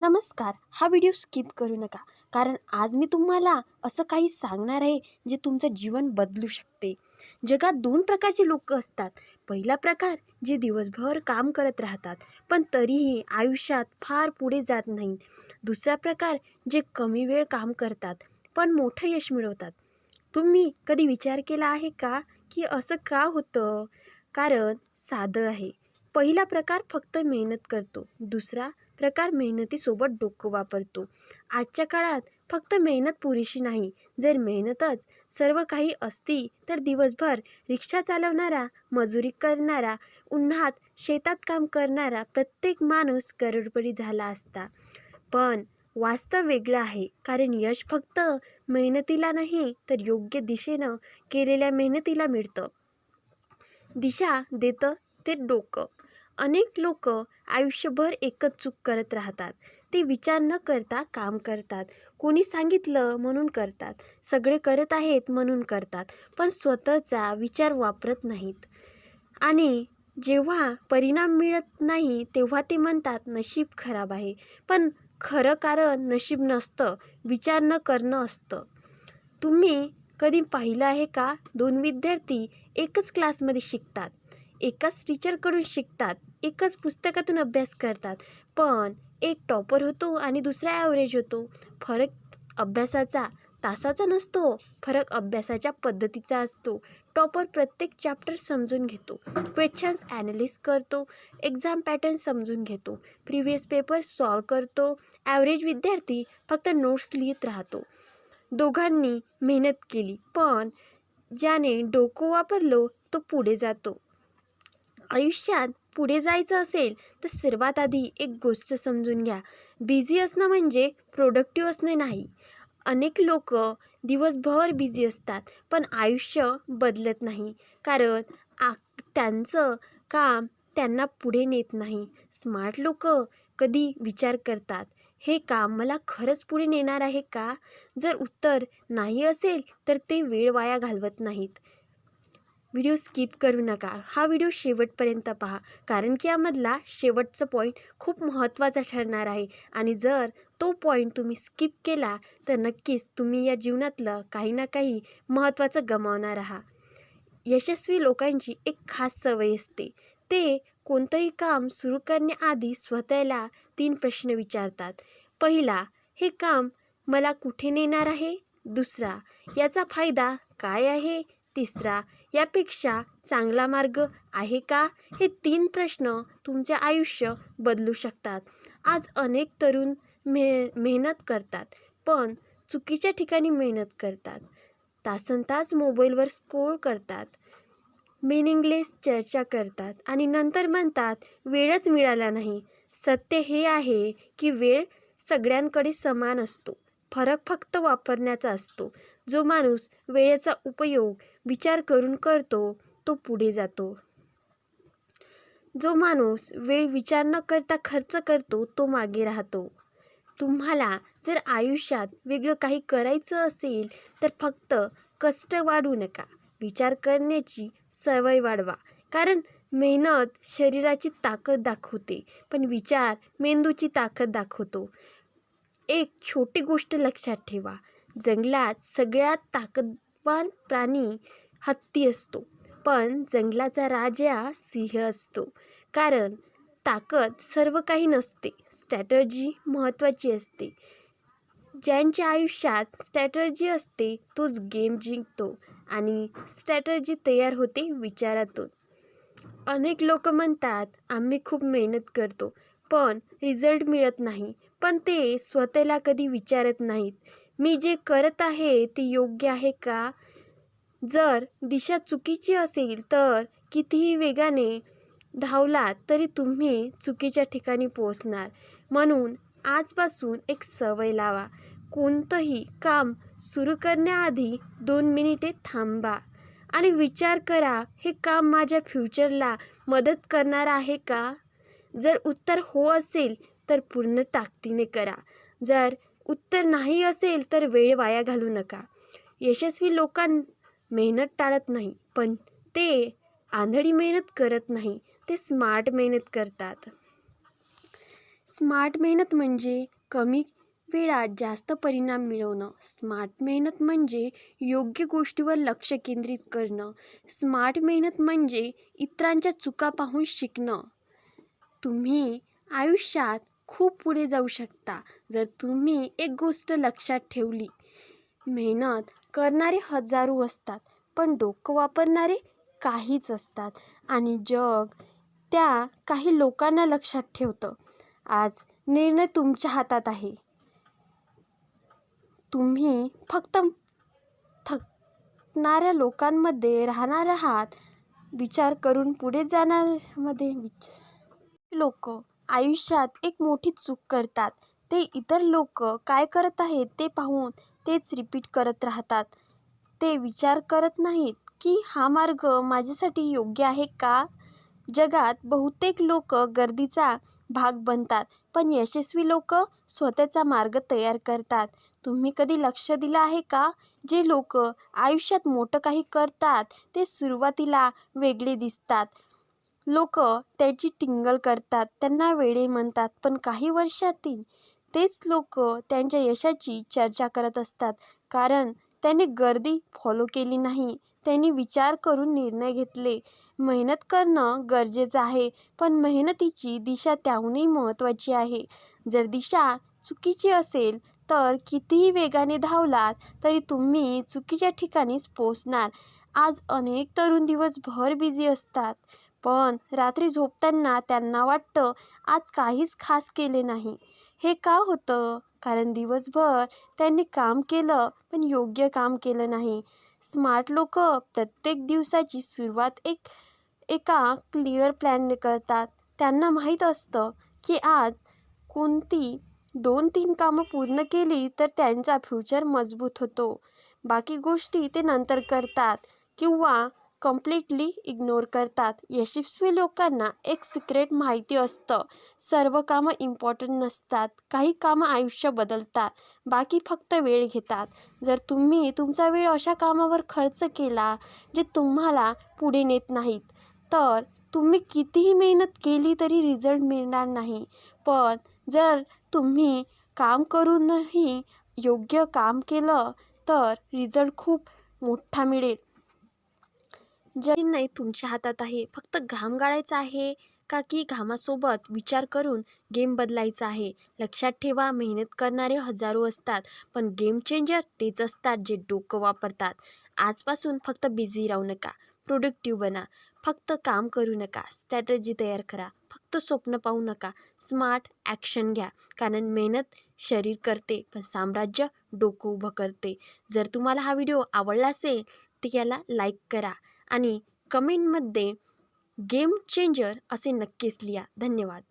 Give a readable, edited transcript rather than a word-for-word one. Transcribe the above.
नमस्कार. हा video skip करू नका, कारण आज मी तुम्हाला असं काही सांगणार आहे जे तुमचं जीवन बदलू शकते. जगात दोन प्रकारचे लोक असतात. पहिला प्रकार जे दिवसभर काम करत राहतात पण तरीही आयुष्यात फार पुढे जात नाहीत. दुसरा प्रकार जे कमी वेळ काम करतात पण मोठं यश मिळवतात. तुम्ही कधी विचार केला आहे का की असं का होतं? कारण साधं आहे. पहिला प्रकार फक्त मेहनत करतो, दुसरा प्रकार मेहनतीसोबत डोकं वापरतो. आजच्या काळात फक्त मेहनत पुरेशी नाही. जर मेहनतच सर्व काही असती तर दिवसभर रिक्षा चालवणारा, मजुरी करणारा, उन्हात शेतात काम करणारा प्रत्येक माणूस करोडपती झाला असता. पण वास्तव वेगळं आहे. कारण यश फक्त मेहनतीला नाही तर योग्य दिशेनं केलेल्या मेहनतीला मिळतं. दिशा देतं ते डोकं. अनेक लोक आयुष्यभर एकच चूक करत राहतात. ते विचार न करता काम करतात. कोणी सांगितलं म्हणून करतात, सगळे करत आहेत म्हणून करतात, पण स्वतःचा विचार वापरत नाहीत. आणि जेव्हा परिणाम मिळत नाही तेव्हा ते म्हणतात नशीब खराब आहे. पण खरं कारण नशीब नसतं, विचार न करणं असतं. तुम्ही कधी पाहिलं आहे का? दोन विद्यार्थी एकच क्लासमध्ये शिकतात, एकाच टीचरकडून शिकतात, एकच पुस्तकातून अभ्यास करतात, पण एक टॉपर होतो आणि दुसरा ॲव्हरेज होतो. फरक अभ्यासाचा तासाचा नसतो, फरक अभ्यासाच्या पद्धतीचा असतो. टॉपर प्रत्येक चॅप्टर समजून घेतो, क्वेश्चन्स ॲनालिस करतो, एक्झाम पॅटर्न समजून घेतो, प्रिव्हियस पेपर सॉल्व करतो. ॲव्हरेज विद्यार्थी फक्त नोट्स लिहित राहतो. दोघांनी मेहनत केली, पण ज्याने डोकं वापरलं तो पुढे जातो. आयुष्यात पुढे जायचं असेल तर सर्वात आधी एक गोष्ट समजून घ्या. बिझी असणं म्हणजे प्रोडक्टिव्ह असणे नाही. अनेक लोक दिवसभर बिझी असतात पण आयुष्य बदलत नाही, कारण त्यांचं काम त्यांना पुढे नेत नाही. स्मार्ट लोक कधी विचार करतात, हे काम मला खरंच पुढे नेणार आहे का? जर उत्तर नाही असेल तर ते वेळ वाया घालवत नाहीत. व्हिडिओ स्किप करू नका. हा व्हिडिओ शेवटपर्यंत पहा, कारण की यामधला शेवटचा पॉईंट खूप महत्त्वाचा ठरणार आहे. आणि जर तो पॉईंट तुम्ही स्किप केला तर नक्कीच तुम्ही या जीवनातलं काही ना काही महत्त्वाचं गमावणार आहात. यशस्वी लोकांची एक खास सवय असते. ते कोणतंही काम सुरू करण्याआधी स्वतःला 3 प्रश्न विचारतात. पहिला, हे काम मला कुठे नेणार आहे? दुसरा, याचा फायदा काय आहे? तिसरा, यापेक्षा चांगला मार्ग आहे का? हे 3 प्रश्न तुमचे आयुष्य बदलू शकतात. आज अनेक तरुण मेहनत करतात, पण चुकीच्या ठिकाणी मेहनत करतात. तासनतास मोबाईलवर स्क्रोल करतात, मिनिंगलेस चर्चा करतात आणि नंतर म्हणतात वेळच मिळाला नाही. सत्य हे आहे की वेळ सगळ्यांकडे समान असतो, फरक फक्त वापरण्याचा असतो. जो माणूस वेळेचा उपयोग विचार करून करतो तो पुढे जातो. जो माणूस वेळ विचार न करता खर्च करतो तो मागे राहतो. तुम्हाला जर आयुष्यात वेगळं काही करायचं असेल तर फक्त कष्ट वाढवू नका, विचार करण्याची सवय वाढवा. कारण मेहनत शरीराची ताकद दाखवते, पण विचार मेंदूची ताकद दाखवतो. एक छोटी गोष्ट लक्षात ठेवा, जंगलात सगळ्यात ताकदवान प्राणी हत्ती असतो, पण जंगलाचा राजा सिंह असतो. कारण ताकद सर्व काही नसते, स्ट्रॅटर्जी महत्त्वाची असते. ज्यांच्या आयुष्यात स्ट्रॅटर्जी असते तोच गेम जिंकतो आणि स्ट्रॅटर्जी तयार होते विचारातून. अनेक लोक म्हणतात आम्ही खूप मेहनत करतो पण रिझल्ट मिळत नाही, पण ते स्वतःला कधी विचारत नाहीत, मी जे करत आहे ते योग्य आहे का? जर दिशा चुकीची असेल तर कितीही वेगाने धावलात तरी तुम्ही चुकीच्या ठिकाणी पोहोचणार. म्हणून आजपासून एक सवय लावा, कोणतंही काम सुरू करण्याआधी 2 मिनिटे थांबा आणि विचार करा, हे काम माझ्या फ्युचरला मदत करणार आहे का? जर उत्तर हो असेल तर पूर्ण ताकदीने करा. जर उत्तर नाही असेल तर वेळ वाया घालवू नका. यशस्वी लोक मेहनत टाळत नाही, पण ते आंधळी मेहनत करत नाही, ते स्मार्ट मेहनत करतात. स्मार्ट मेहनत म्हणजे कमी वेळात जास्त परिणाम मिळवणं. स्मार्ट मेहनत म्हणजे योग्य गोष्टीवर लक्ष केंद्रित करणं. स्मार्ट मेहनत म्हणजे इतरांच्या चुका पाहून शिकणं. तुम्ही आयुष्यात खूप पुढे जाऊ शकता जर तुम्ही एक गोष्ट लक्षात ठेवली. मेहनत करणारे हजारो असतात, पण डोकं वापरणारे काहीच असतात. आणि जग त्या काही लोकांना लक्षात ठेवतं. आज निर्णय तुमच्या हातात आहे. तुम्ही फक्त थकणाऱ्या लोकांमध्ये राहणार आहात. विचार करून पुढे जाणाऱ्यामध्ये लोक आयुष्यात एक मोठी चूक करतात. ते इतर लोक काय करत आहेत ते पाहून तेच रिपीट करत राहतात. ते विचार करत नाहीत की हा मार्ग माझ्यासाठी योग्य आहे का. जगात बहुतेक लोक गर्दीचा भाग बनतात, पण यशस्वी लोक स्वतःचा मार्ग तयार करतात. तुम्ही कधी लक्ष दिलं आहे का, जे लोक आयुष्यात मोठं काही करतात ते सुरुवातीला वेगळे दिसतात. लोक त्याची टिंगल करतात, त्यांना वेडे म्हणतात, पण काही वर्षातील तेच लोक त्यांच्या यशाची चर्चा करत असतात. कारण त्यांनी गर्दी फॉलो केली नाही, त्यांनी विचार करून निर्णय घेतले. मेहनत करणं गरजेचं आहे, पण मेहनतीची दिशा त्याहूनही महत्त्वाची आहे. जर दिशा चुकीची असेल तर कितीही वेगाने धावलात तरी तुम्ही चुकीच्या ठिकाणीच पोहोचणार. आज अनेक तरुण दिवसभर बिझी असतात, पण रात्री झोपताना त्यांना वाटतं आज काहीच खास केले नाही. हे का होतं? कारण दिवसभर त्यांनी काम केलं पण योग्य काम केलं नाही. स्मार्ट लोक प्रत्येक दिवसाची सुरुवात एका क्लिअर प्लॅनने करतात. त्यांना माहीत असतं की आज कोणती 2-3 कामं पूर्ण केली तर त्यांचा फ्युचर मजबूत होतो. बाकी गोष्टी ते नंतर करतात किंवा कम्प्लिटली इग्नोर करतात. यशस्वी लोकांना एक सिक्रेट माहिती असतं. सर्व कामं इम्पॉर्टंट नसतात. काही कामं आयुष्य बदलतात, बाकी फक्त वेळ घेतात. जर तुम्ही तुमचा वेळ अशा कामावर खर्च केला जे तुम्हाला पुढे नेत नाहीत, तर तुम्ही कितीही मेहनत केली तरी रिझल्ट मिळणार नाही. पण जर तुम्ही काम करूनही योग्य काम केलं तर रिझल्ट खूप मोठा मिळेल. निर्णय तुमच्या हातात आहे. फक्त घाम गाळायचा आहे का की घामासोबत विचार करून गेम बदलायचा आहे. लक्षात ठेवा, मेहनत करणारे हजारो असतात, पण गेम चेंजर तेच असतात जे डोकं वापरतात. आजपासून फक्त बिझी राहू नका, प्रोडक्टिव्ह बना. फक्त काम करू नका, स्ट्रॅटजी तयार करा. फक्त स्वप्न पाहू नका, स्मार्ट ॲक्शन घ्या. कारण मेहनत शरीर करते, पण साम्राज्य डोकं उभं करते. जर तुम्हाला हा व्हिडिओ आवडला असेल तर याला लाईक करा आणि कमेंटमध्ये गेम चेंजर असे नक्कीच लिहा. धन्यवाद.